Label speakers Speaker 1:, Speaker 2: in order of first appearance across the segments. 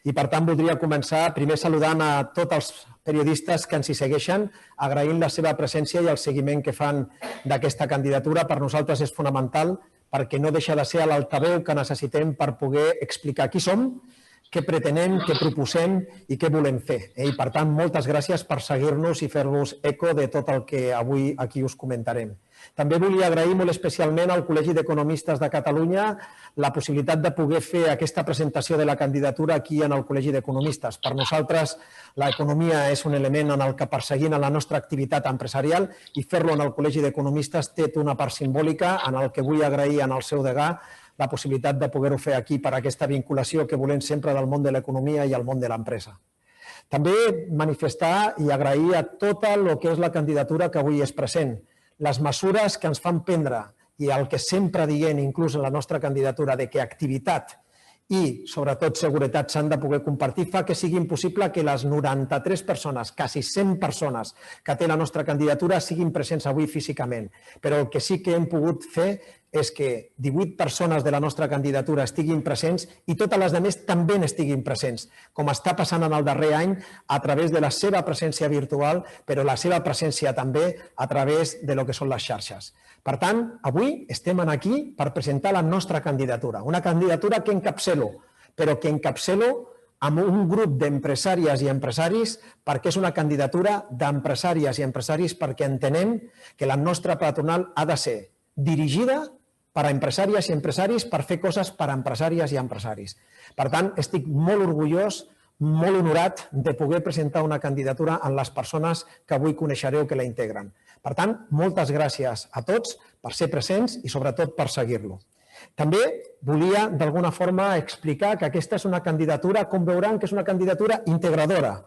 Speaker 1: i per tant voldria començar primer saludant a tots els periodistes que ens hi segueixen, agraint la seva presència i el seguiment que fan d'aquesta candidatura. Per nosaltres és fonamental perquè no deixa de ser l'altaveu que necessitem per poder explicar qui som, què pretenem, què proposem i què volem fer. I per tant, moltes gràcies per seguir-nos i fer-vos eco de tot el que avui aquí us comentarem. També volia agrair molt especialment al Col·legi d'Economistes de Catalunya la possibilitat de poder fer aquesta presentació de la candidatura aquí en el Col·legi d'Economistes. Per nosaltres, l'economia és un element en el que perseguim en la nostra activitat empresarial i fer-lo en el Col·legi d'Economistes té una part simbòlica en el que vull agrair en el seu degà la possibilitat de poder-ho fer aquí per aquesta vinculació que volem sempre del món de l'economia i el món de l'empresa. També manifestar i agrair a tota el que és la candidatura que avui és present, les mesures que ens fan prendre i el que sempre diem, inclús en la nostra candidatura, de que activitat i, sobretot, seguretat s'han de poder compartir, fa que sigui impossible que les 93 persones, quasi 100 persones que té la nostra candidatura siguin presents avui físicament. Però el que sí que hem pogut fer és que 18 persones de la nostra candidatura estiguin presents i totes les altres també estiguin presents, com està passant en el darrer any a través de la seva presència virtual, però la seva presència també a través de lo que són les xarxes. Per tant, avui estem aquí per presentar la nostra candidatura, una candidatura que encapçalo, però que encapçalo amb un grup d'empresàries i empresaris perquè és una candidatura d'empresàries i empresaris perquè entenem que la nostra patronal ha de ser dirigida per a empresàries i empresaris per fer coses per a empresàries i empresaris. Per tant, estic molt orgullós, molt honorat de poder presentar una candidatura en les persones que avui coneixereu que la integren. Per tant, moltes gràcies a tots per ser presents i sobretot per seguir-lo. També volia d'alguna forma explicar que aquesta és una candidatura, com veuran, que és una candidatura integradora.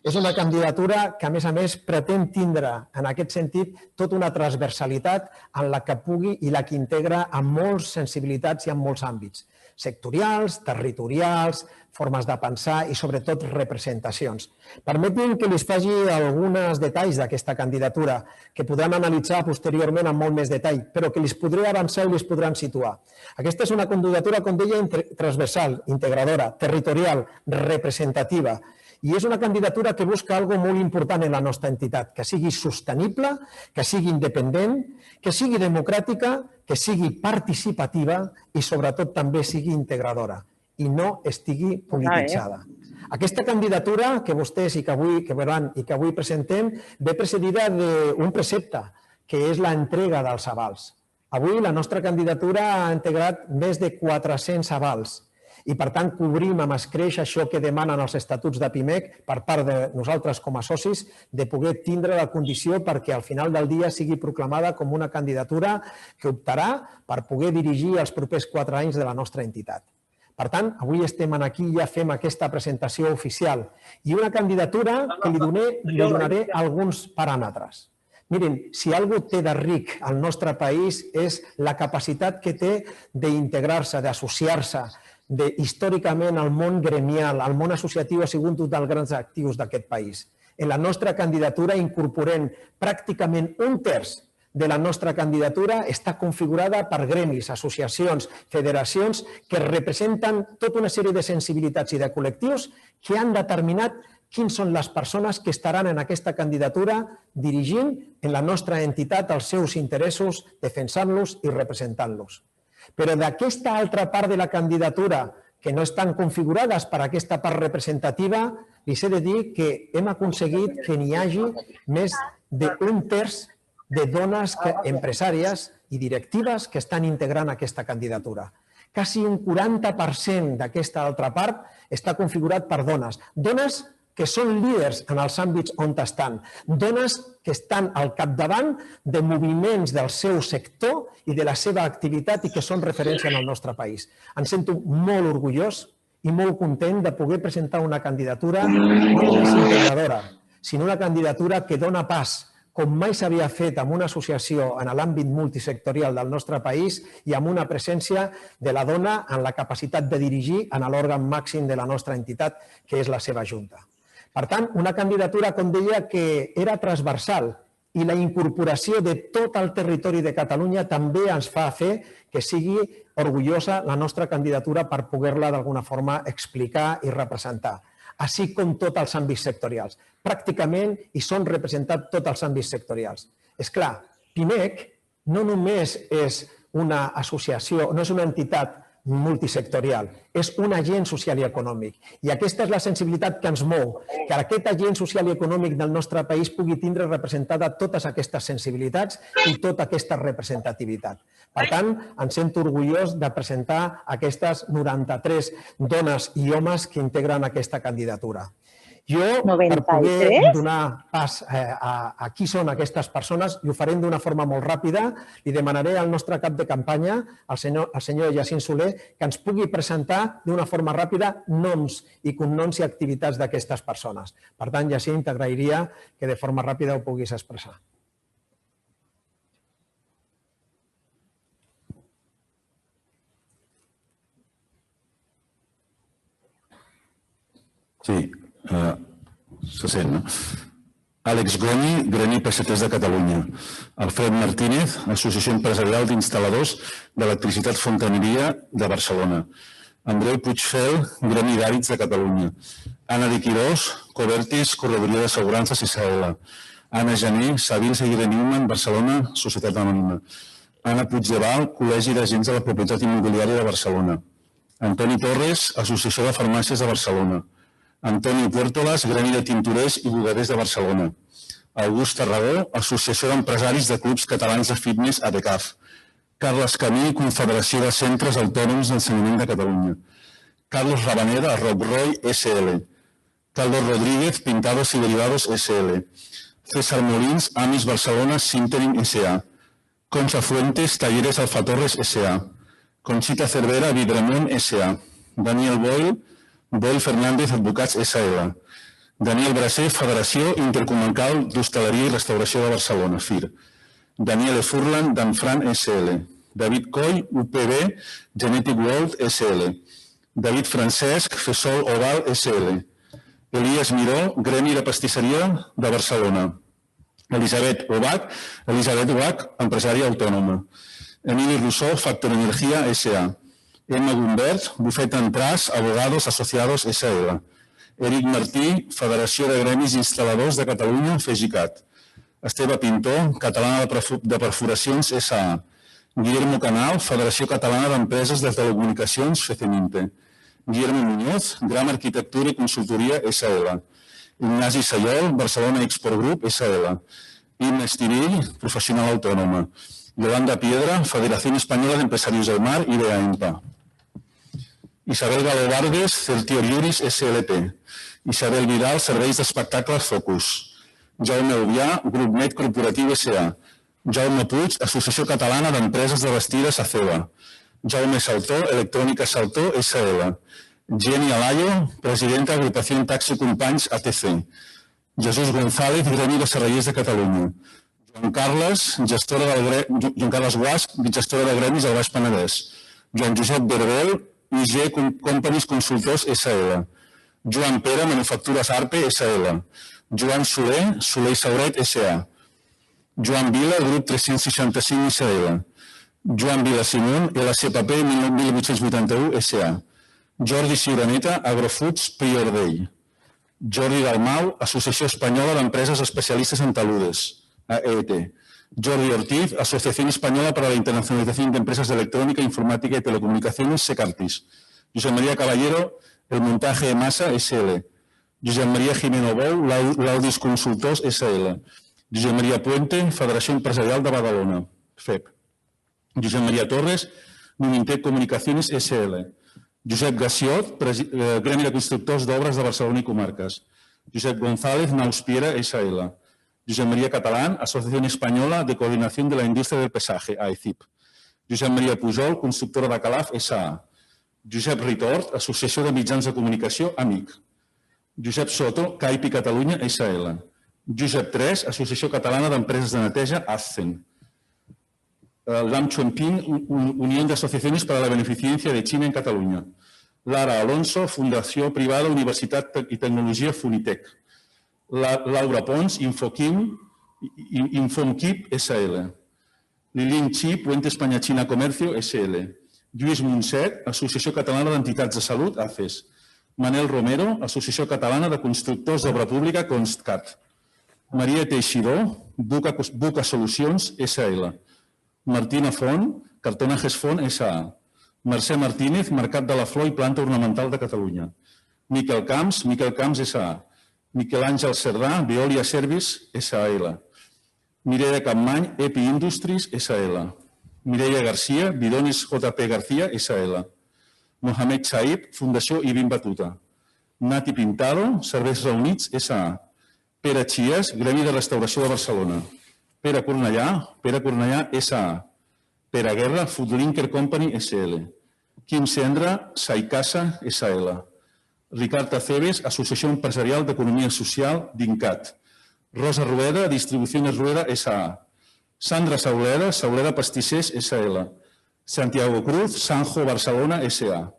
Speaker 1: És una candidatura que, a més, pretén tindre, en aquest sentit, tota una transversalitat en la que pugui i la que integra amb moltes sensibilitats i en molts àmbits, sectorials, territorials, formes de pensar i, sobretot, representacions. Permetin que us faci alguns detalls d'aquesta candidatura que podran analitzar posteriorment amb molt més detall, però que els podré avançar i els podran situar. Aquesta és una candidatura, com deia, transversal, integradora, territorial, representativa. I és una candidatura que busca alguna cosa molt important en la nostra entitat, que sigui sostenible, que sigui independent, que sigui democràtica, que sigui participativa i, sobretot, també sigui integradora i no estigui polititzada. Aquesta candidatura que vostès veuran i que avui presentem ve precedida d'un precepte, que és l'entrega dels avals. Avui la nostra candidatura ha integrat més de 400 avals i, per tant, cobrim amb escreix això que demanen els estatuts de PIMEC per part de nosaltres com a socis de poder tindre la condició perquè al final del dia sigui proclamada com una candidatura que optarà per poder dirigir els propers 4 anys de la nostra entitat. Per tant, avui estem aquí i ja fem aquesta presentació oficial i una candidatura que li donaré alguns paràmetres. Mirin, si alguna cosa té de ric al nostre país és la capacitat que té d'integrar-se, d'associar-se, històricament el món gremial, el món associatiu ha sigut un dels grans actius d'aquest país. En la nostra candidatura incorporem pràcticament 1/3 de la nostra candidatura està configurada per gremis, associacions, federacions que representen tota una sèrie de sensibilitats i de col·lectius que han determinat quines són les persones que estaran en aquesta candidatura dirigint en la nostra entitat els seus interessos, defensant-los i representant-los. Però d'aquesta altra part de la candidatura que no estan configurades per aquesta part representativa, li he de dir que hem aconseguit que n'hi hagi més d'1/3 de dones empresàries i directives que estan integrant aquesta candidatura. Quasi un 40% d'aquesta altra part està configurat per dones. Dones que són líders en els àmbits on estan, dones que estan al capdavant de moviments del seu sector i de la seva activitat i que són referència en el nostre país. Em sento molt orgullós i molt content de poder presentar una candidatura no només integradora, sinó una candidatura que dona pas, com mai s'havia fet amb una associació en l'àmbit multisectorial del nostre país i amb una presència de la dona en la capacitat de dirigir en l'òrgan màxim de la nostra entitat, que és la seva junta. Per tant, una candidatura, com deia, que era transversal i la incorporació de tot el territori de Catalunya també ens fa fer que sigui orgullosa la nostra candidatura per poder-la d'alguna forma explicar i representar, així com tots els àmbits sectorials. Pràcticament hi són representats tots els àmbits sectorials. És clar, PIMEC no només és una associació, no és una entitat multisectorial, és un agent social i econòmic. I aquesta és la sensibilitat que ens mou, que aquest agent social i econòmic del nostre país pugui tindre representada totes aquestes sensibilitats i tota aquesta representativitat. Per tant, em sento orgullós de presentar aquestes 93 dones i homes que integren aquesta candidatura. Jo, per poder donar pas a qui són aquestes persones, i ho farem d'una forma molt ràpida, li demanaré al nostre cap de campanya, el senyor Jacint Soler, que ens pugui presentar d'una forma ràpida noms i cognoms i activitats d'aquestes persones. Per tant, Jacint, t'agrairia que de forma ràpida ho puguis expressar.
Speaker 2: Sí, se sent, no? Àlex Goni, Gremi Pesseters de Catalunya. Alfred Martínez, Associació Empresarial d'Instal·ladors d'Electricitat Fontaneria de Barcelona. Andreu Puigfel, Gremi d'Àrids de Catalunya. Anna de Quirós, Cobertis, Corredoria d'Assegurances SL. Anna Jané, Savils i de Newman, Barcelona, Societat Anònima. Anna Puigdeval, Col·legi d'Agents de la Propietat Immobiliària de Barcelona. Antoni Torres, Associació de Farmàcies de Barcelona. Antoni Puertolas, Gremi de Tintorers i Bugaders de Barcelona. August Tarragó, Associació d'Empresaris de Clubs Catalans de Fitness ADCAF. Carles Camí, Confederació de Centres Autònoms d'Ensenyament de Catalunya. Carlos Rabanera, Rockroy SL. Carlos Rodríguez, Pintados y Derivados SL. César Molins, Amis Barcelona, Sintering S.A. Concha Fuentes, Talleres Alfa Torres S.A. Conxita Cervera, Vidremont S.A. Daniel Boyle, Boyle Fernández, Advocats S.A.L. Daniel Brasser, Federació Intercomarcal d'Hostaleria i Restauració de Barcelona, FIR. Daniel Furlan, Danfran S.L. David Coll, UPB, Genetic World S.L. David Francesc, Fesol Oval S.L. Elias Miró, Gremi de Pastisseria de Barcelona. Elisabet Ubach, empresària autònoma. Emili Rousseau, Factor Energia S.A. Emma Gumbert, Bufet Entràs, Abogados Asociados S.A.L. Eric Martí, Federació de Gremis Instal·ladors de Catalunya, FEGICAT. Esteve Pintor, Catalana de Perforacions S.A. Guillermo Canal, Federació Catalana d'Empreses de Telecomunicacions, FECEMINTE. Guillermo Muñoz, Gram Arquitectura i Consultoria S.A.L. Ignasi Sayol, Barcelona Export Group S.A.L. Imma Estivell, professional autònoma. Yolanda Piedra, Federación Española de Empresarios del Mar y de AEMPA. Isabel Galo Vargas, Certior Iuris SLP. Isabel Vidal, Serveis d'Espectacles Focus. Jaume Ubià, Grup Med Corporatiu S.A. Jaume Puig, Associació Catalana d'Empreses de Vestides ACEBA. Jaume Saltó, Electrònica Saltó S.L. Jenny Alayo, Presidenta Agrupació Taxi Companys ATC. Jesús González, Gremi de Serrallers de Catalunya. Joan Carles Guasc, gestora de Gremis del Baix Penedès. Joan Josep Berbel, IG Companies Consultors S.L. Joan Pere, Manufactures Arpe S.L. Joan Soler, Soler i Sauret S.A. Joan Vila, Grup 365 S.L. Joan Vila Simón, LCPP 1881 S.A. Jordi Ciuraneta, Agrofoods Prior Dei. Jordi Dalmau, Associació Espanyola d'Empreses Especialistes en Taludes, AET. Jordi Ortiz, Asociación Española para la Internacionalización de Empresas de Electrónica, Informática y Telecomunicaciones, SECARTIS. José María Caballero, El Montaje de Masa, SL. José María Jimeno Bou, Laudis Consultors, SL. José María Puente, Federació Empresarial de Badalona, FEP. José María Torres, Numintec Comunicaciones, SL. Josep Gassiot, Gremi de Constructors d'Obres de Barcelona i Comarques. Josep González, Nauspiera, SL. Josep María Catalán, Asociación Española de Coordinación de la Industria del Pesaje, AECIP. Josep María Pujol, Constructora de Calaf, SA. Josep Ritort, Associació de Mitjans de Comunicació, AMIC. Josep Soto, CAIPI Catalunya, SL. Josep Tres, Associació Catalana d'Empreses de Neteja, ASCEN. Lam Chuanping, Unión de Asociaciones para la Beneficencia de China en Cataluña. Lara Alonso, Fundació Privada Universitat i Tecnologia Funitec. Laura Pons, Infoquim, Infomquip SL. Lilin Chi, Puente España-China Comercio SL. Lluís Montset, Associació Catalana d'Entitats de Salut, ACES. Manel Romero, Associació Catalana de Constructors d'Obra Pública, CONSTCAT. Maria Teixidor, Buca Solucions, SL. Martina Font, Cartonajes Font, SA. Mercè Martínez, Mercat de la Flor i Planta Ornamental de Catalunya. Miquel Camps, SA. Miquel Àngel Cerdà, Veolia Service, SAL. Mireia Campmany, EPI Industries, SL. Mireia Garcia, Bidones JP García, SL. Mohamed Saib, Fundació Ibn Battuta. Nati Pintado, Serveis Reunits, SA. Pere Chies, Gremi de Restauració de Barcelona. Pere Cornellà, SA. Pere Guerra, Foodlinker Company, SL. Quim Cendra, Saicasa, SL. Ricard Aceves, Associació Empresarial d'Economia Social, DINCAT. Rosa Rueda, Distribuciones Rueda, SA. Sandra Sauleda, Sauleda Pastissers, SL. Santiago Cruz, Sanjo Barcelona, SA.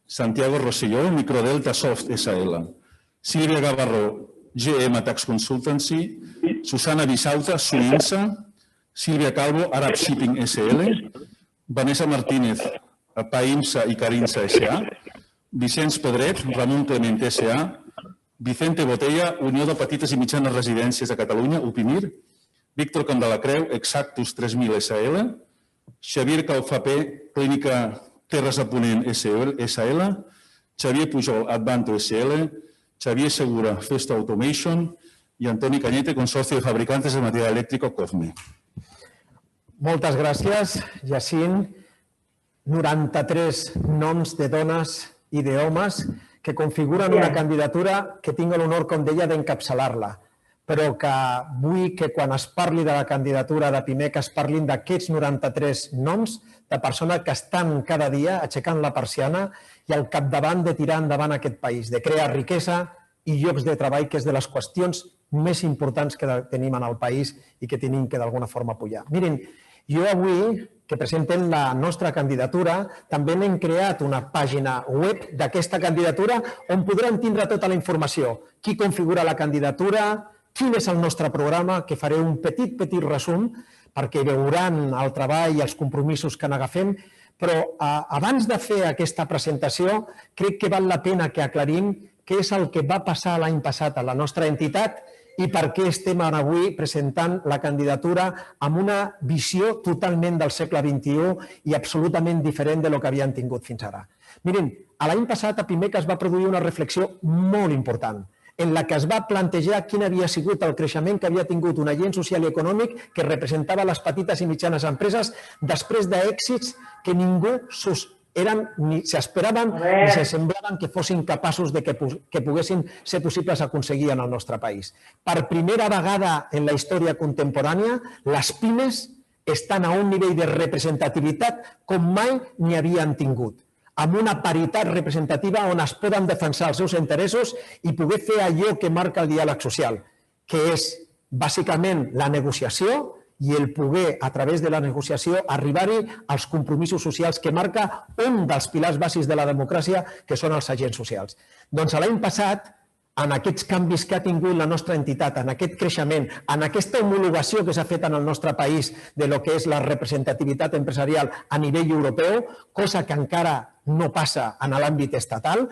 Speaker 2: Santiago Rosselló, Microdelta Soft, SL. Sílvia Gavarró, GM Tax Consultancy. Susana Bisauta, Suïnsa. Sílvia Calvo, Arab Shipping, SL. Vanessa Martínez, Paimsa i Carinsa, SA. Vicenç Pedret, Ramon Clement, SA. Vicente Botella, Unió de Petites i Mitjanes Residències de Catalunya, UPIMIR. Víctor Candelacreu, Exactus 3000, SL. Xavier Calfapé, Clínica Terres de Ponent, SL. Xavier Pujol, Advanto, SL. Xavier Segura, Festo Automation. I Antoni Cañete, Consorcio de Fabricantes de Material Eléctrico, COFME.
Speaker 1: Moltes gràcies, Jacint. 93 noms de dones i d'homes que configuren una candidatura que tinc l'honor, com deia, d'encapçalar-la, però que vull que quan es parli de la candidatura de PIMEC es parlin d'aquests 93 noms de persones que estan cada dia aixecant la persiana i al capdavant de tirar endavant aquest país, de crear riquesa i llocs de treball, que és de les qüestions més importants que tenim en el país i que tenim que d'alguna forma apoyar. Miren, jo avui, que presenten la nostra candidatura, també hem creat una pàgina web d'aquesta candidatura on podran tindre tota la informació. Qui configura la candidatura, quin és el nostre programa, que faré un petit resum perquè veuran el treball i els compromisos que n'agafem, però abans de fer aquesta presentació crec que val la pena que aclarim què és el que va passar l'any passat a la nostra entitat i per què estem avui presentant la candidatura amb una visió totalment del segle XXI i absolutament diferent del que havíem tingut fins ara. Miren, l'any passat a PIMEC es va produir una reflexió molt important en la que es va plantejar quin havia sigut el creixement que havia tingut un agent social i econòmic que representava les petites i mitjanes empreses després d'èxits que ningú ni s'esperaven ni se semblaven que fossin capaços de que poguessin ser possibles aconseguir en el nostre país. Per primera vegada en la història contemporània, les pimes estan a un nivell de representativitat com mai n'hi havien tingut, amb una paritat representativa on es poden defensar els seus interessos i poder fer allò que marca el diàleg social, que és bàsicament la negociació i el poder, a través de la negociació, arribar-hi als compromisos socials que marca un dels pilars bàsics de la democràcia, que són els agents socials. Doncs l'any passat, en aquests canvis que ha tingut la nostra entitat, en aquest creixement, en aquesta homologació que s'ha fet en el nostre país de lo que és la representativitat empresarial a nivell europeu, cosa que encara no passa en l'àmbit estatal,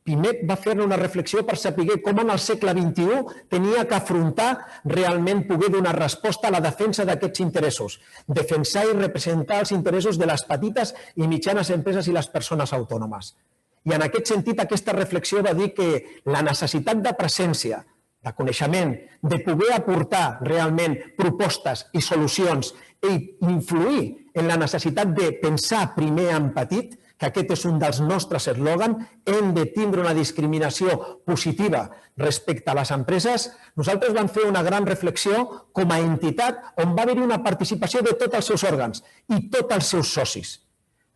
Speaker 1: PIMEC va fer una reflexió per saber com en el segle XXI tenia que afrontar realment poder donar resposta a la defensa d'aquests interessos, defensar i representar els interessos de les petites i mitjanes empreses i les persones autònomes. I en aquest sentit, aquesta reflexió va dir que la necessitat de presència, de coneixement, de poder aportar realment propostes i solucions i influir en la necessitat de pensar primer en petit, que aquest és un dels nostres eslògans, hem de tindre una discriminació positiva respecte a les empreses, nosaltres vam fer una gran reflexió com a entitat on va haver-hi una participació de tots els seus òrgans i tots els seus socis.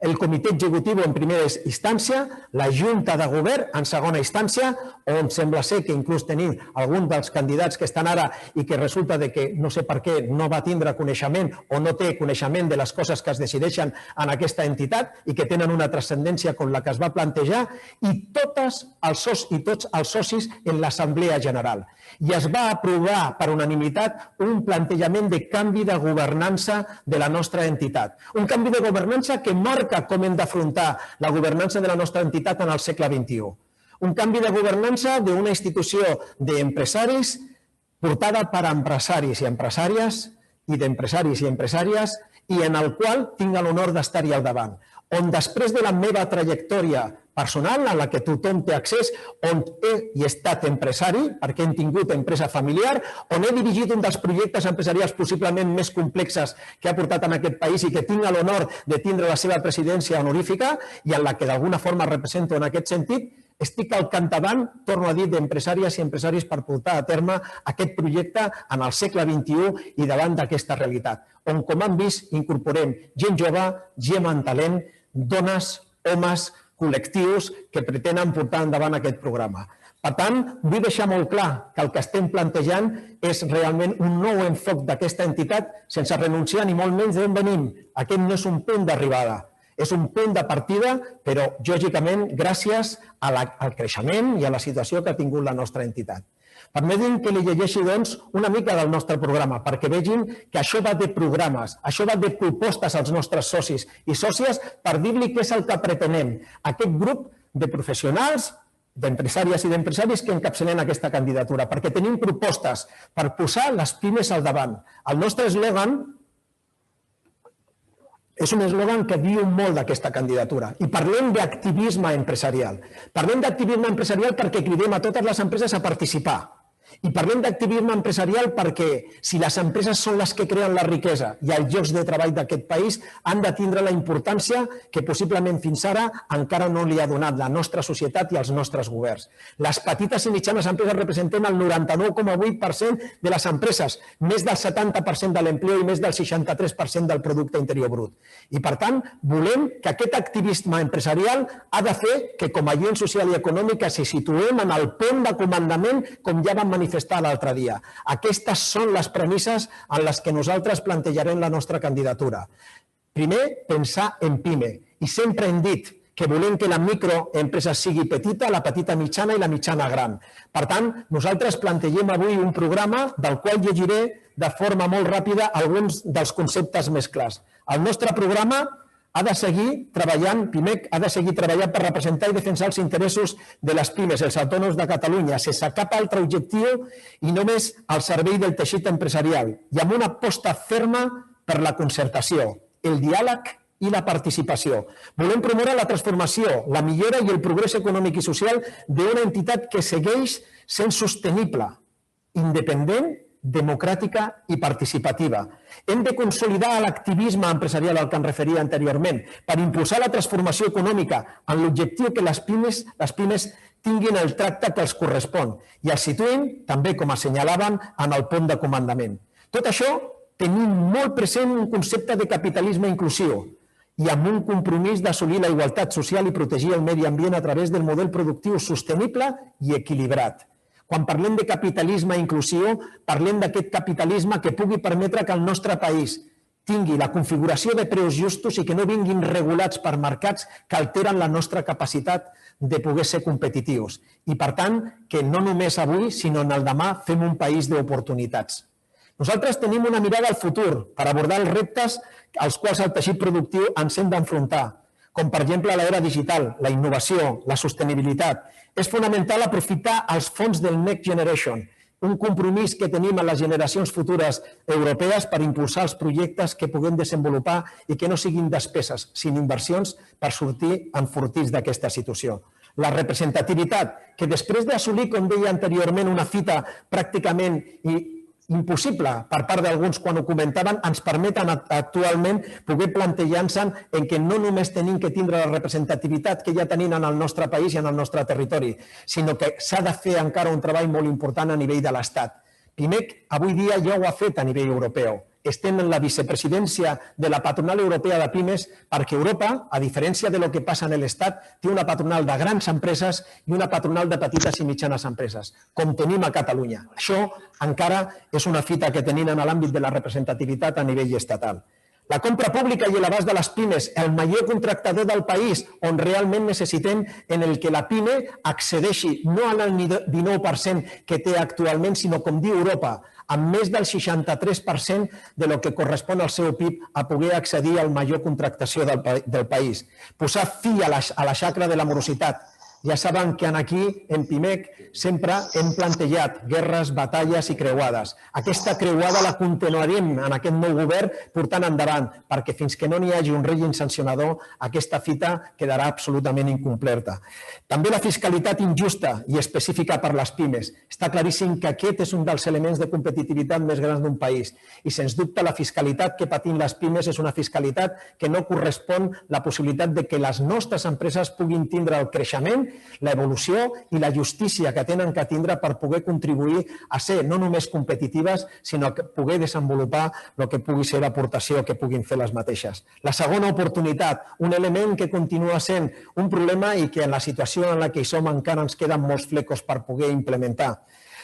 Speaker 1: el comitè executiu en primera instància, la Junta de Govern en segona instància, on sembla ser que inclús tenim alguns dels candidats que estan ara i que resulta que no sé per què no va tindre coneixement o no té coneixement de les coses que es decideixen en aquesta entitat i que tenen una transcendència com la que es va plantejar, i tots els socis en l'Assemblea General. I es va aprovar per unanimitat un plantejament de canvi de governança de la nostra entitat. Un canvi de governança que marca com hem d'afrontar la governança de la nostra entitat en el segle XXI. Un canvi de governança d'una institució d'empresaris portada per empresaris i empresàries i d'empresaris i empresàries i en el qual tinc l'honor d'estar-hi al davant. On després de la meva trajectòria personal, a la que tothom té accés, on he estat empresari, perquè hem tingut empresa familiar, on he dirigit un dels projectes empresarials possiblement més complexes que ha portat en aquest país i que tinc l'honor de tindre la seva presidència honorífica i en la que d'alguna forma represento en aquest sentit, estic al capdavant, torno a dir, d'empresàries i empresaris per portar a terme aquest projecte en el segle XXI i davant d'aquesta realitat, on, com han vist, incorporem gent jove, gent amb talent, dones, homes, col·lectius que pretenen portar endavant aquest programa. Per tant, vull deixar molt clar que el que estem plantejant és realment un nou enfoc d'aquesta entitat sense renunciar ni molt menys d'on venim. Aquest no és un punt d'arribada, és un punt de partida, però, lògicament, gràcies al creixement i a la situació que ha tingut la nostra entitat. Permetin que li llegeixi, doncs, una mica del nostre programa, perquè vegin que això va de programes, això va de propostes als nostres socis i sòcies per dir-li què és el que pretenem. Aquest grup de professionals, d'empresàries i d'empresaris que encapçalen aquesta candidatura, perquè tenim propostes per posar les pimes al davant. El nostre eslògan és un eslògan que diu molt d'aquesta candidatura i parlem d'activisme empresarial. Parlem d'activisme empresarial perquè cridem a totes les empreses a participar. I parlem d'activisme empresarial perquè si les empreses són les que creen la riquesa i els llocs de treball d'aquest país han de tindre la importància que possiblement fins ara encara no li ha donat la nostra societat i els nostres governs. Les petites i mitjanes empreses representem el 99,8% de les empreses, més del 70% de l'empleo i més del 63% del producte interior brut. I per tant, volem que aquest activisme empresarial ha de fer que com a agent social i econòmic se situem en el punt de comandament com ja vam manifestar l'altre dia. Aquestes són les premisses en les que nosaltres plantejarem la nostra candidatura. Primer, pensar en PIME. I sempre hem dit que volem que la microempresa sigui petita, la petita mitjana i la mitjana gran. Per tant, nosaltres plantegem avui un programa del qual llegiré de forma molt ràpida alguns dels conceptes més clars. El nostre programa ha de seguir treballant, PIMEC ha de seguir treballant per representar i defensar els interessos de les pimes, els autònoms de Catalunya, sense cap altre objectiu i només al servei del teixit empresarial i amb una aposta ferma per la concertació, el diàleg i la participació. Volem promoure la transformació, la millora i el progrés econòmic i social d'una entitat que segueix sent sostenible, independent, democràtica i participativa. Hem de consolidar l'activisme empresarial al que em referia anteriorment per impulsar la transformació econòmica amb l'objectiu que les pimes tinguin el tracte que els correspon i els situïn, també com assenyalaven, en el punt de comandament. Tot això tenim molt present un concepte de capitalisme inclusiu i amb un compromís d'assolir la igualtat social i protegir el medi ambient a través del model productiu sostenible i equilibrat. Quan parlem de capitalisme inclusiu, parlem d'aquest capitalisme que pugui permetre que el nostre país tingui la configuració de preus justos i que no vinguin regulats per mercats que alteren la nostra capacitat de poder ser competitius. I, per tant, que no només avui, sinó en el demà, fem un país d'oportunitats. Nosaltres tenim una mirada al futur per abordar els reptes als quals el teixit productiu ens hem d'enfrontar, com per exemple l'era digital, la innovació, la sostenibilitat. És fonamental aprofitar els fons del Next Generation, un compromís que tenim amb les generacions futures europees per impulsar els projectes que puguem desenvolupar i que no siguin despeses, sinó inversions per sortir enfortits d'aquesta situació. La representativitat, que després d'assolir, com deia anteriorment, una fita pràcticament impossible per part d'alguns quan ho comentaven, ens permeten actualment poder plantejar-nos en què no només tenim que tindre la representativitat que ja tenim en el nostre país i en el nostre territori, sinó que s'ha de fer encara un treball molt important a nivell de l'Estat. PIMEC avui dia ja ho ha fet a nivell europeu estem en la vicepresidència de la patronal europea de pimes perquè Europa, a diferència del que passa en l'Estat, té una patronal de grans empreses i una patronal de petites i mitjanes empreses, com tenim a Catalunya. Això encara és una fita que tenim en l'àmbit de la representativitat a nivell estatal. La compra pública i l'abast de les pimes, el major contractador del país, on realment necessitem en el que la pime accedeixi no al 19% que té actualment, sinó, com diu Europa, amb més del 63% de lo que correspon al seu PIB a poder accedir al major contractació del país. Posar fi a la xacra de la morositat. Ja saben que aquí, en PIMEC, sempre hem plantejat guerres, batalles i creuades. Aquesta creuada la continuarem en aquest nou govern portant endavant, perquè fins que no n'hi hagi un règim sancionador, aquesta fita quedarà absolutament incompleta. També la fiscalitat injusta i específica per les pimes. Està claríssim que aquest és un dels elements de competitivitat més grans d'un país. I, sens dubte, la fiscalitat que patim les pimes és una fiscalitat que no correspon la possibilitat de que les nostres empreses puguin tindre el creixement, l'evolució i la justícia que tenen que tindre per poder contribuir a ser no només competitives, sinó que poder desenvolupar el que pugui ser l'aportació que puguin fer les mateixes. La segona oportunitat, un element que continua sent un problema i que en la situació en la que hi som encara ens queden molts flecos per poder implementar.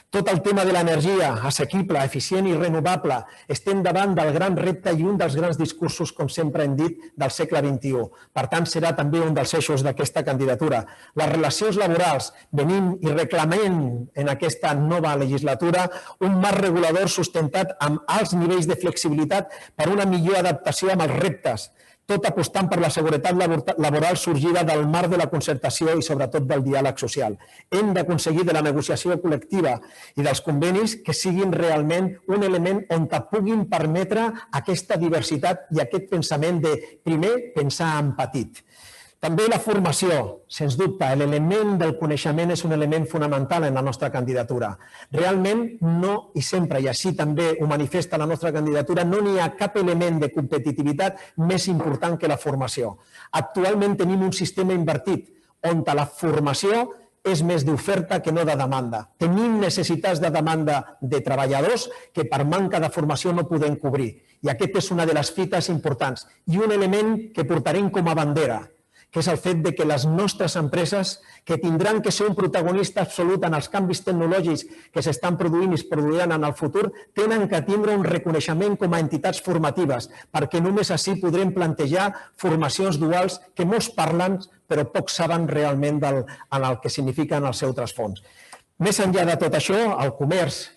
Speaker 1: Tot el tema de l'energia assequible, eficient i renovable. Estem davant del gran repte i un dels grans discursos, com sempre hem dit, del segle XXI. Per tant, serà també un dels eixos d'aquesta candidatura. Les relacions laborals, venim i reclamem en aquesta nova legislatura un marc regulador sustentat amb alts nivells de flexibilitat per una millor adaptació amb els reptes, tot apostant per la seguretat laboral sorgida del marc de la concertació i sobretot del diàleg social. Hem d'aconseguir de la negociació col·lectiva i dels convenis que siguin realment un element on puguin permetre aquesta diversitat i aquest pensament de, primer, pensar en petit. També la formació, sens dubte, l'element del coneixement és un element fonamental en la nostra candidatura. Realment no, i sempre, i així també ho manifesta la nostra candidatura, no n'hi ha cap element de competitivitat més important que la formació. Actualment tenim un sistema invertit on la formació és més d'oferta que no de demanda. Tenim necessitats de demanda de treballadors que per manca de formació no podem cobrir. I aquest és una de les fites importants. I un element que portarem com a bandera, que és el fet que les nostres empreses, que tindran que ser un protagonista absolut en els canvis tecnològics que s'estan produint i es produiran en el futur, tenen que tindre un reconeixement com a entitats formatives, perquè només així podrem plantejar formacions duals que molts parlen, però pocs saben realment el que signifiquen el seu trasfons. Més enllà de tot això, el comerç,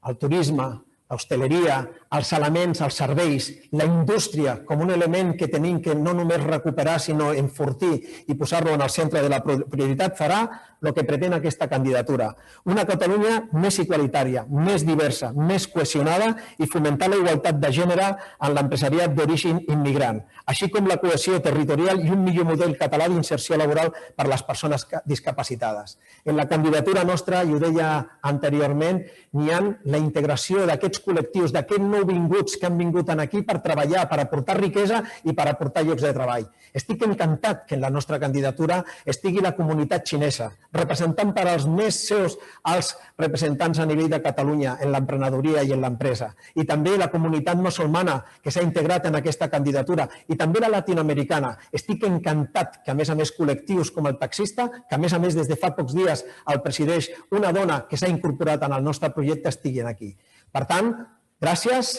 Speaker 1: el turisme, l'hostaleria, els elements, els serveis, la indústria com un element que tenim que no només recuperar sinó enfortir i posar-lo en el centre de la prioritat farà el que pretén aquesta candidatura. Una Catalunya més igualitària, més diversa, més cohesionada i fomentar la igualtat de gènere en l'empresariat d'origen immigrant, així com la cohesió territorial i un millor model català d'inserció laboral per a les persones discapacitades. En la candidatura nostra, i ho deia anteriorment, n'hi ha la integració d'aquests col·lectius, d'aquests nouvinguts que han vingut aquí per treballar, per aportar riquesa i per aportar llocs de treball. Estic encantat que en la nostra candidatura estigui la comunitat xinesa, representant per als més seus alts representants a nivell de Catalunya en l'emprenedoria i en l'empresa. I també la comunitat musulmana que s'ha integrat en aquesta candidatura i també la latinoamericana. Estic encantat que, a més, col·lectius com el taxista, que, a més, des de fa pocs dies el presideix una dona que s'ha incorporat en el nostre projecte, estiguin aquí. Per tant, gràcies,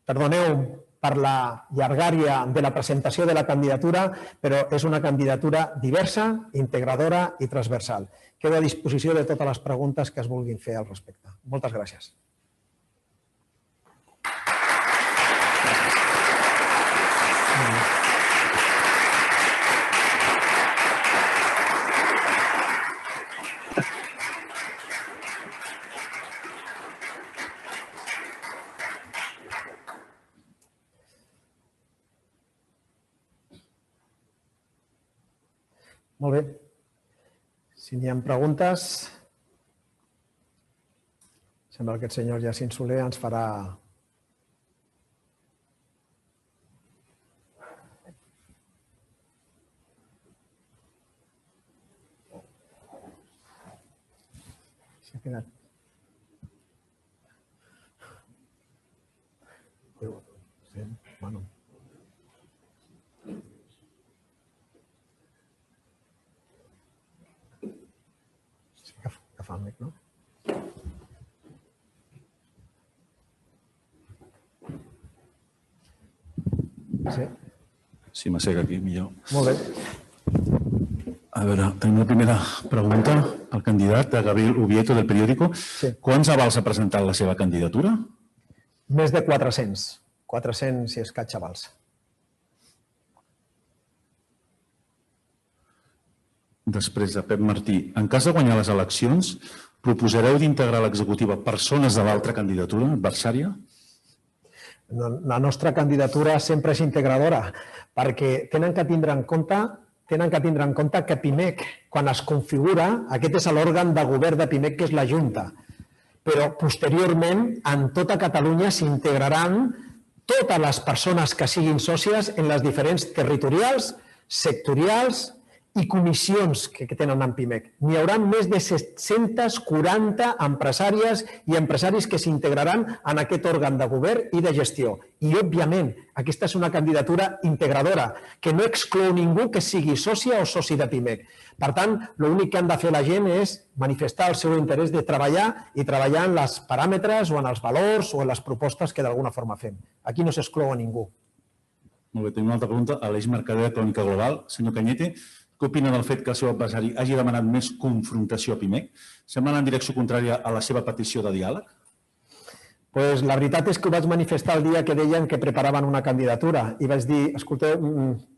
Speaker 1: perdoneu per la llargària de la presentació de la candidatura, però és una candidatura diversa, integradora i transversal. Quedo a disposició de totes les preguntes que es vulguin fer al respecte. Moltes gràcies. Molt bé. Si n'hi ha preguntes, sembla que el senyor Jacint Soler ens farà... S'ha quedat. Sí.
Speaker 2: Si m'assec aquí, millor.
Speaker 1: Molt bé.
Speaker 2: A veure, tenim la primera pregunta al candidat, a Gabriel Ubieto, del periòdico.
Speaker 1: Sí.
Speaker 2: Quants avals ha presentat la seva candidatura?
Speaker 1: Més de 400. 400 i escaig avals.
Speaker 2: Després de Pep Martí, en cas de guanyar les eleccions, proposareu d'integrar a l'executiva persones de l'altra candidatura adversària?
Speaker 1: La nostra candidatura sempre és integradora, perquè tenen que tindre en compte que PIMEC, quan es configura, aquest és l'òrgan de govern de PIMEC, que és la Junta. Però posteriorment, en tota Catalunya s'integraran totes les persones que siguin sòcies en les diferents territorials, sectorials i comissions que tenen en PIMEC. N'hi haurà més de 740 empresàries i empresaris que s'integraran en aquest òrgan de govern i de gestió. I, òbviament, aquesta és una candidatura integradora, que no exclou ningú que sigui sòcia o soci de PIMEC. Per tant, l'únic que han de fer la gent és manifestar el seu interès de treballar i treballar en els paràmetres o en els valors o en les propostes que d'alguna forma fem. Aquí no s'exclou a ningú.
Speaker 2: Molt bé, tenim una altra pregunta. Aleix Mercader, de Crònica Global. Senyor Cañete, què opina del fet que el seu adversari hagi demanat més confrontació a PIMEC? Sembla anar en direcció contrària a la seva petició de diàleg?
Speaker 1: Pues la veritat és que ho vaig manifestar el dia que deien que preparaven una candidatura i vaig dir, escolteu,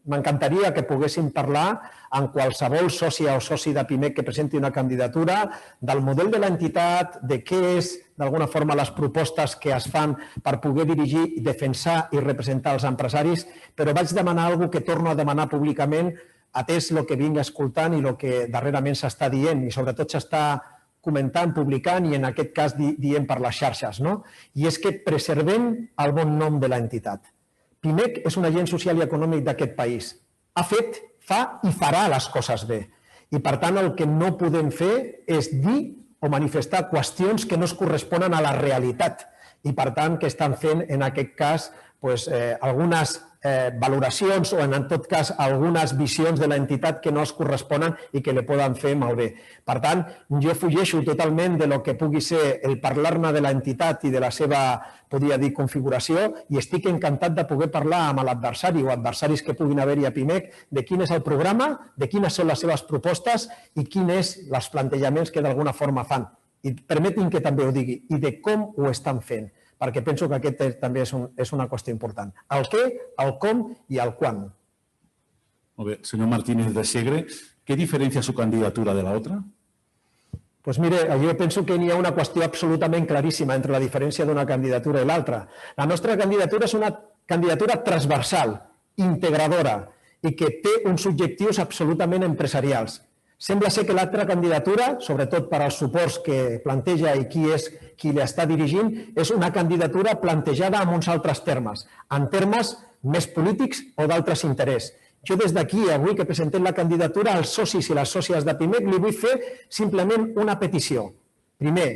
Speaker 1: m'encantaria que poguéssim parlar amb qualsevol sòcia o soci de PIMEC que presenti una candidatura, del model de l'entitat, de què és, d'alguna forma, les propostes que es fan per poder dirigir, defensar i representar els empresaris, però vaig demanar alguna cosa que torno a demanar públicament, atès el que vinc escoltant i el que darrerament s'està dient i sobretot s'està comentant, publicant i en aquest cas dient per les xarxes. I és que preservem el bon nom de l'entitat. PIMEC és un agent social i econòmic d'aquest país. Ha fet, fa i farà les coses bé. I per tant el que no podem fer és dir o manifestar qüestions que no es corresponen a la realitat i per tant que estan fent en aquest cas algunes valoracions o en tot cas algunes visions de l'entitat que no es corresponen i que li poden fer malbé. Per tant, jo fugeixo totalment de lo que pugui ser el parlar-ne de l'entitat i de la seva, podria dir, configuració i estic encantat de poder parlar amb l'adversari o adversaris que puguin haver-hi a PIMEC de quin és el programa, de quines són les seves propostes i quins són els plantejaments que d'alguna forma fan. I permetin que també ho digui, i de com ho estan fent, perquè penso que aquest també és una qüestió important. El què, el com i el quan.
Speaker 2: Molt bé. Senyor Martínez de Segre, ¿qué diferencia su candidatura de la otra?
Speaker 1: Pues mire, jo penso que n'hi ha una qüestió absolutament claríssima entre la diferència d'una candidatura i l'altra. La nostra candidatura és una candidatura transversal, integradora i que té uns objectius absolutament empresarials. Sembla ser que l'altra candidatura, sobretot per als suports que planteja i qui l'està dirigint, és una candidatura plantejada en uns altres termes, en termes més polítics o d'altres interès. Jo des d'aquí, avui que presentem la candidatura, als socis i les sòcies de PIMEC li vull fer simplement una petició. Primer,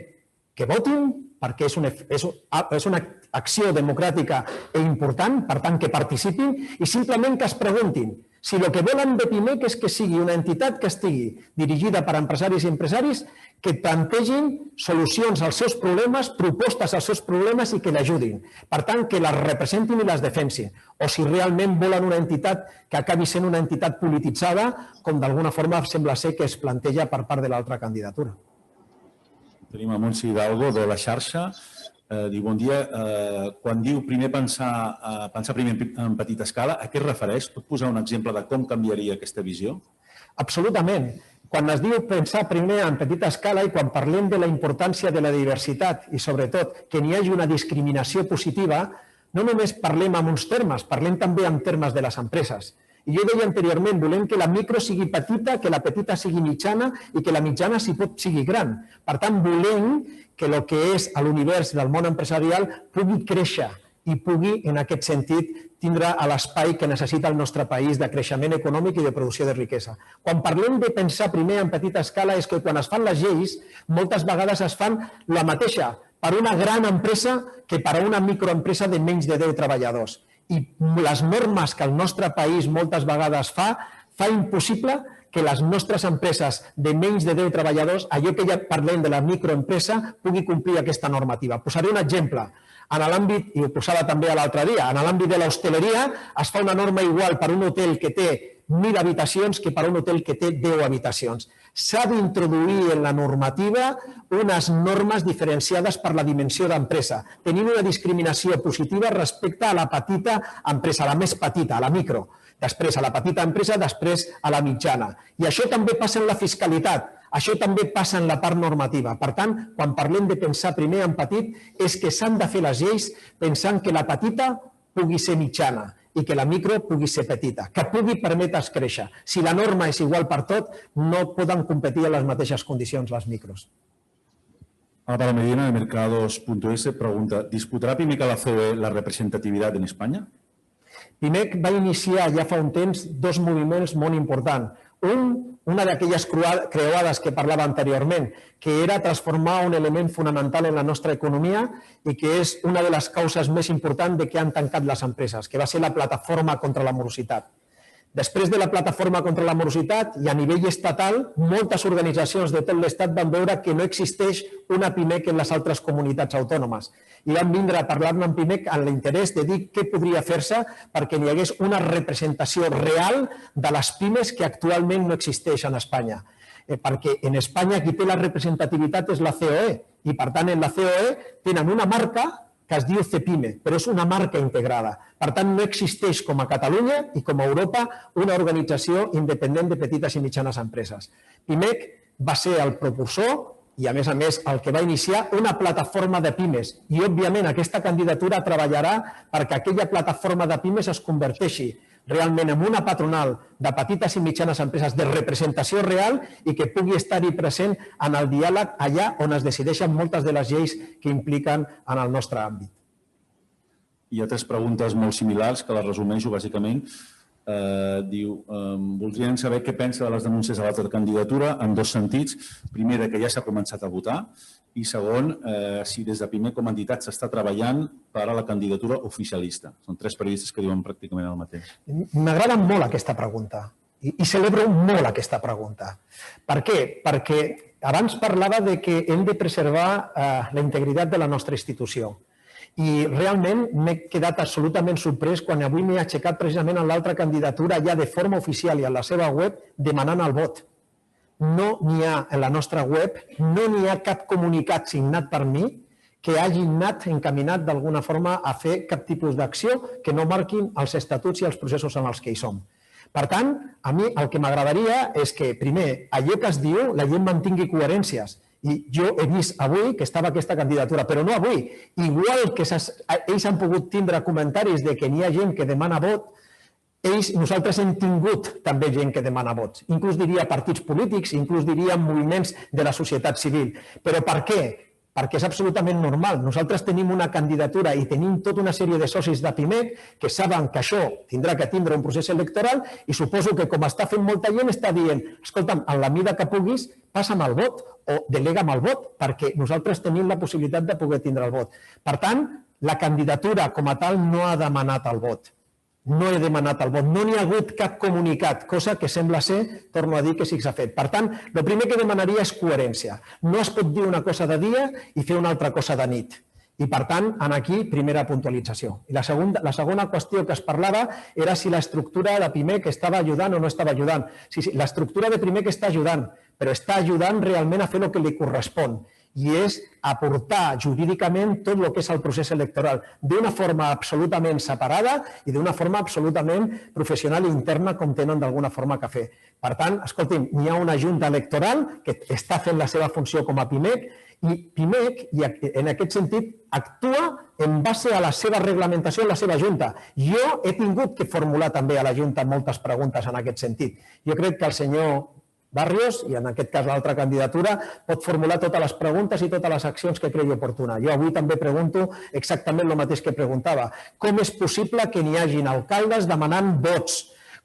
Speaker 1: que votin, perquè és una acció democràtica i important, per tant que participin, i simplement que es preguntin si el que volen de PIMEC és que sigui una entitat que estigui dirigida per empresaris i empresaris que plantegin solucions als seus problemes, propostes als seus problemes i que l'ajudin. Per tant, que les representin i les defensin. O si realment volen una entitat que acabi sent una entitat polititzada, com d'alguna forma sembla ser que es planteja per part de l'altra candidatura.
Speaker 2: Tenim a Montse Hidalgo, de la xarxa. Diu, bon dia. Quan diu primer pensar primer en petita escala, a què es refereix? Pot posar un exemple de com canviaria aquesta visió?
Speaker 1: Absolutament. Quan es diu pensar primer en petita escala i quan parlem de la importància de la diversitat i sobretot que n'hi hagi una discriminació positiva, no només parlem en uns termes, parlem també en termes de les empreses. I jo deia anteriorment, volem que la micro sigui petita, que la petita sigui mitjana i que la mitjana, si pot, sigui gran. Per tant, volem que el que és l'univers del món empresarial pugui créixer i pugui, en aquest sentit, tindre l'espai que necessita el nostre país de creixement econòmic i de producció de riquesa. Quan parlem de pensar primer en petita escala és que quan es fan les lleis, moltes vegades es fan la mateixa per una gran empresa que per a una microempresa de menys de 10 treballadors. I les normes que el nostre país moltes vegades fa impossible que les nostres empreses de menys de 10 treballadors, allò que ja parlem de la microempresa, pugui complir aquesta normativa. Posaré un exemple. En l'àmbit, i ho posava també l'altre dia, en l'àmbit de l'hostaleria es fa una norma igual per un hotel que té 1.000 habitacions que per un hotel que té 10 habitacions. S'ha d'introduir en la normativa unes normes diferenciades per la dimensió d'empresa, tenint una discriminació positiva respecte a la petita empresa, a la més petita, a la micro, després a la petita empresa, després a la mitjana. I això també passa en la fiscalitat, això també passa en la part normativa. Per tant, quan parlem de pensar primer en petit, és que s'han de fer les lleis pensant que la petita pugui ser mitjana i que la micro pugui ser petita, que pugui permetre's créixer. Si la norma és igual per tot, no poden competir en les mateixes condicions les micros.
Speaker 2: Álvaro Medina, de Mercados.es, pregunta: ¿disputará Pimec a la COE la representatividad en España?
Speaker 1: Pimec va iniciar ja fa un temps dos moviments molt importants. Una d'aquelles creuades que parlava anteriorment, que era transformar un element fonamental en la nostra economia i que és una de les causes més importants de que han tancat les empreses, que va ser la plataforma contra la morositat. Després de la plataforma contra la morositat i a nivell estatal, moltes organitzacions de tot l'Estat van veure que no existeix una Pimec en les altres comunitats autònomes i van vindre a parlar-ne amb Pimec amb l'interès de dir què podria fer-se perquè hi hagués una representació real de les pimes que actualment no existeix en Espanya. Perquè en Espanya qui té la representativitat és la COE i per tant en la COE tenen una marca que es diu CEPIME, però és una marca integrada. Per tant, no existeix com a Catalunya i com a Europa una organització independent de petites i mitjanes empreses. Pimec va ser el propulsor i, a més, el que va iniciar una plataforma de pimes. I, òbviament, aquesta candidatura treballarà perquè aquella plataforma de pimes es converteixi realment en una patronal de petites i mitjanes empreses de representació real i que pugui estar-hi present en el diàleg allà on es decideixen moltes de les lleis que impliquen en el nostre àmbit.
Speaker 2: Hi ha tres preguntes molt similars que les resumeixo bàsicament. Diu, voldrien saber què pensa de les denúncies a l'altra candidatura en dos sentits. Primer, que ja s'ha començat a votar i segon, si des de Pimec com a entitat s'està treballant per a la candidatura oficialista. Són tres periodistes que diuen pràcticament el mateix.
Speaker 1: M'agrada molt aquesta pregunta i celebro molt aquesta pregunta. Per què? Perquè abans parlava que hem de preservar la integritat de la nostra institució. I realment m'he quedat absolutament sorprès quan avui m'he aixecat precisament en l'altra candidatura ja de forma oficial i en la seva web demanant el vot. No n'hi ha en la nostra web, no n'hi ha cap comunicat signat per mi que hagi anat encaminat d'alguna forma a fer cap tipus d'acció que no marquin els estatuts i els processos en els que hi som. Per tant, a mi el que m'agradaria és que, primer, allò que es diu, la gent mantingui coherències. I jo he vist avui que estava aquesta candidatura, però no avui. Igual que ells han pogut tindre comentaris de que n'hi ha gent que demana vot, nosaltres hem tingut també gent que demana vots. Inclús diria partits polítics, inclús diria moviments de la societat civil. Però per què? Perquè és absolutament normal. Nosaltres tenim una candidatura i tenim tota una sèrie de socis de Pimec que saben que això tindrà que tindre un procés electoral i suposo que com està fent molta gent està dient escolta'm, en la mida que puguis, passa'm el vot o delega'm el vot perquè nosaltres tenim la possibilitat de poder tindre el vot. Per tant, la candidatura com a tal no ha demanat el vot. No he demanat el vot, no n'hi ha hagut cap comunicat, cosa que sembla ser, torno a dir, que sí que s'ha fet. Per tant, el primer que demanaria és coherència. No es pot dir una cosa de dia i fer una altra cosa de nit. I, per tant, aquí, primera puntualització. I la segona qüestió que es parlava era si l'estructura de Pimec estava ajudant o no estava ajudant. Sí, l'estructura de Pimec està ajudant, però està ajudant realment a fer el que li correspon. I és aportar jurídicament tot el que és el procés electoral d'una forma absolutament separada i d'una forma absolutament professional i interna com tenen d'alguna forma que fer. Per tant, escolti'm, hi ha una junta electoral que està fent la seva funció com a Pimec i Pimec, en aquest sentit, actua en base a la seva reglamentació en la seva junta. Jo he tingut que formular també a la junta moltes preguntes en aquest sentit. Jo crec que el senyor Barrios, i en aquest cas l'altra candidatura, pot formular totes les preguntes i totes les accions que cregui oportuna. Jo avui també pregunto exactament el mateix que preguntava. Com és possible que n'hi hagin alcaldes demanant vots?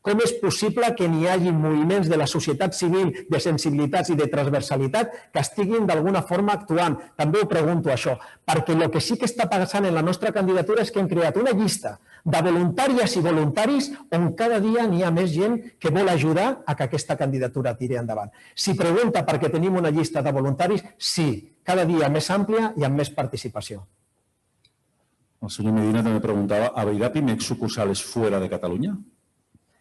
Speaker 1: Com és possible que n'hi hagi moviments de la societat civil, de sensibilitats i de transversalitat que estiguin d'alguna forma actuant? També ho pregunto, això, perquè el que sí que està passant en la nostra candidatura és que hem creat una llista de voluntàries i voluntaris on cada dia n'hi ha més gent que vol ajudar a que aquesta candidatura tiri endavant. Si pregunta per què tenim una llista de voluntaris, sí, cada dia més àmplia i amb més participació.
Speaker 2: El senyor Medina també preguntava, ¿abrirá PIMEC sucursales fuera de Cataluña?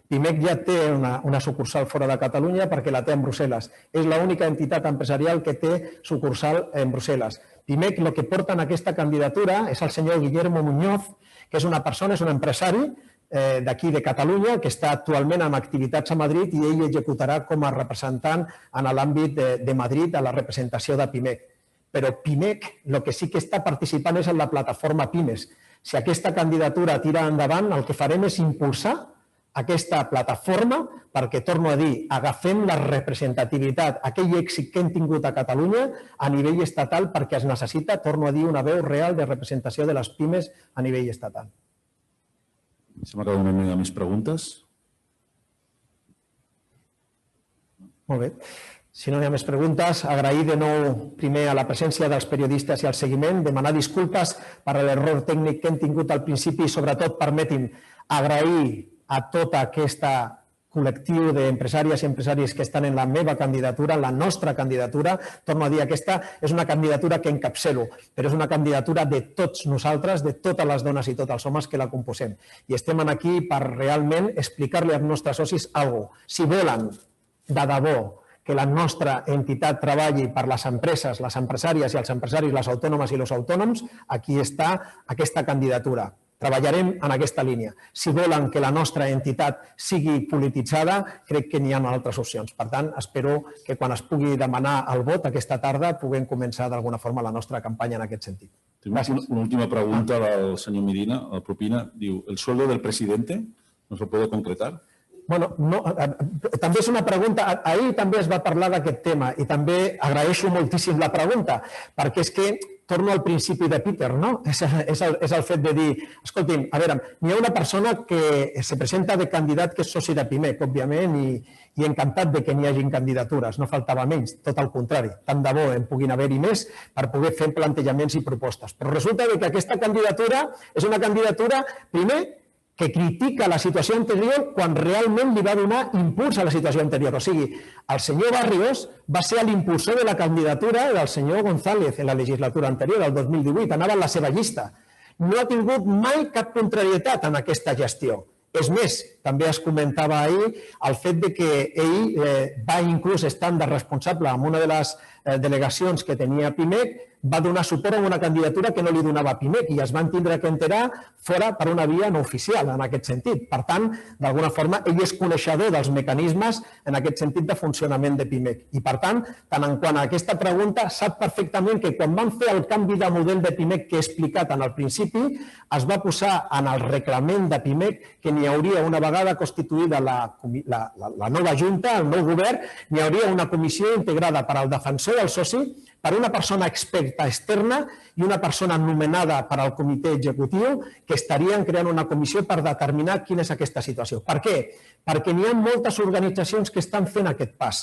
Speaker 1: PIMEC ja té una sucursal fora de Catalunya perquè la té en Brussel·les. És l'única entitat empresarial que té sucursal en Brussel·les. PIMEC el que porta en aquesta candidatura és el senyor Guillermo Muñoz, que és una persona, és un empresari d'aquí de Catalunya que està actualment en activitats a Madrid i ell executarà com a representant en l'àmbit de Madrid a la representació de PIMEC. Però PIMEC el que sí que està participant és en la plataforma Pimes. Si aquesta candidatura tira endavant, el que farem és impulsar aquesta plataforma perquè, torno a dir, agafem la representativitat, aquell èxit que hem tingut a Catalunya a nivell estatal perquè es necessita, torno a dir, una veu real de representació de les pimes a nivell estatal.
Speaker 2: Se m'ha acabat una mica més preguntes.
Speaker 1: Molt bé. Si no hi ha més preguntes, agrair de nou primer a la presència dels periodistes i al seguiment, demanar disculpes per l'error tècnic que hem tingut al principi i, sobretot, permetin agrair a tot aquest col·lectiu d'empresàries i empresaris que estan en la meva candidatura, en la nostra candidatura. Torno a dir, aquesta és una candidatura que encapçalo, però és una candidatura de tots nosaltres, de totes les dones i tots els homes que la composem. I estem aquí per realment explicar-li als nostres socis alguna cosa. Si volen, de debò, que la nostra entitat treballi per les empreses, les empresàries i els empresaris, les autònomes i els autònoms, aquí està aquesta candidatura. Treballarem en aquesta línia. Si volen que la nostra entitat sigui polititzada, crec que n'hi ha altres opcions. Per tant, espero que quan es pugui demanar el vot aquesta tarda puguem començar d'alguna forma la nostra campanya en aquest sentit.
Speaker 2: Gràcies. Una última pregunta del senyor Medina, el Propina. Diu, ¿el sueldo del presidente no se puede concretar?
Speaker 1: Bueno, també és una pregunta, ahir també es va parlar d'aquest tema i també agraeixo moltíssim la pregunta, perquè és que torno al principi de Peter, no? És el fet de dir, escolti'm, a veure, n'hi ha una persona que se presenta de candidat que és soci de PIMEC, òbviament, i encantat de que n'hi hagin candidatures, no faltava menys, tot el contrari, tant de bo en puguin haver-hi més per poder fer plantejaments i propostes. Però resulta que aquesta candidatura és una candidatura, primer, que critica la situació anterior quan realment li va donar impuls a la situació anterior. O sigui, el senyor Barrios va ser l'impulsor de la candidatura del senyor González en la legislatura anterior, el 2018, anava en la seva llista. No ha tingut mai cap contrarietat en aquesta gestió. És més, també es comentava ahir el fet que ell va inclús estant de responsable en una de les delegacions que tenia PIMEC, va donar suport a una candidatura que no li donava PIMEC i es van tindre que enterar fora per una via no oficial en aquest sentit. Per tant, d'alguna forma, ell és coneixedor dels mecanismes en aquest sentit de funcionament de PIMEC. I per tant, tant en quant a aquesta pregunta, sap perfectament que quan van fer el canvi de model de PIMEC que he explicat en el principi, es va posar en el reglament de PIMEC que n'hi hauria, una vegada constituïda la nova Junta, el nou govern, n'hi hauria una comissió integrada per al defensor del soci, per una persona experta externa i una persona nomenada per al comitè executiu que estarien creant una comissió per determinar quina és aquesta situació. Per què? Perquè n'hi ha moltes organitzacions que estan fent aquest pas.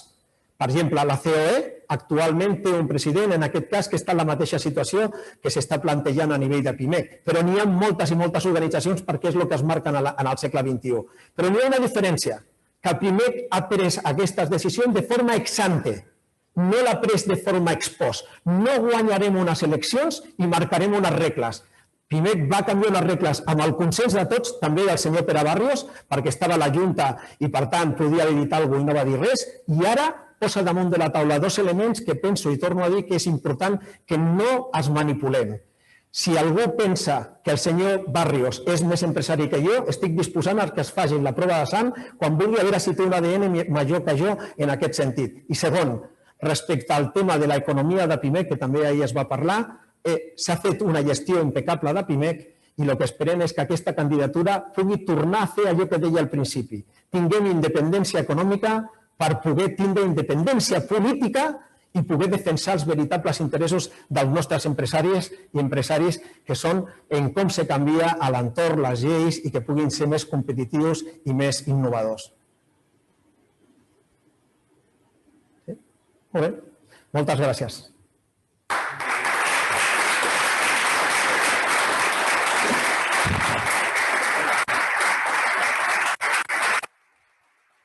Speaker 1: Per exemple, la COE actualment té un president, en aquest cas, que està en la mateixa situació que s'està plantejant a nivell de PIMEC. Però n'hi ha moltes i moltes organitzacions perquè és el que es marca en el segle XXI. Però n'hi ha una diferència, que PIMEC ha pres aquestes decisions de forma ex ante. No l'ha pres de forma ex post. No guanyarem unes eleccions i marcarem unes regles. PIMEC va canviar unes regles amb el consens de tots, també del senyor Pere Barrios, perquè estava a la Junta i, per tant, podia haver dit alguna cosa i no va dir res, i ara posa damunt de la taula dos elements que penso i torno a dir que és important que no es manipulem. Si algú pensa que el senyor Barrios és més empresari que jo, estic disposant a que es facin la prova de sang quan vulgui a veure si té un ADN major que jo en aquest sentit. I segon, respecte al tema de l'economia de PIMEC, que també ahir es va parlar, s'ha fet una gestió impecable de PIMEC i el que esperem és que aquesta candidatura pugui tornar a fer allò que deia al principi. Tinguem independència econòmica per poder tindre independència política i poder defensar els veritables interessos dels nostres empresaris i empresaris que són en com se canvia a l'entorn, les lleis i que puguin ser més competitius i més innovadors. Molt bé, moltes gràcies.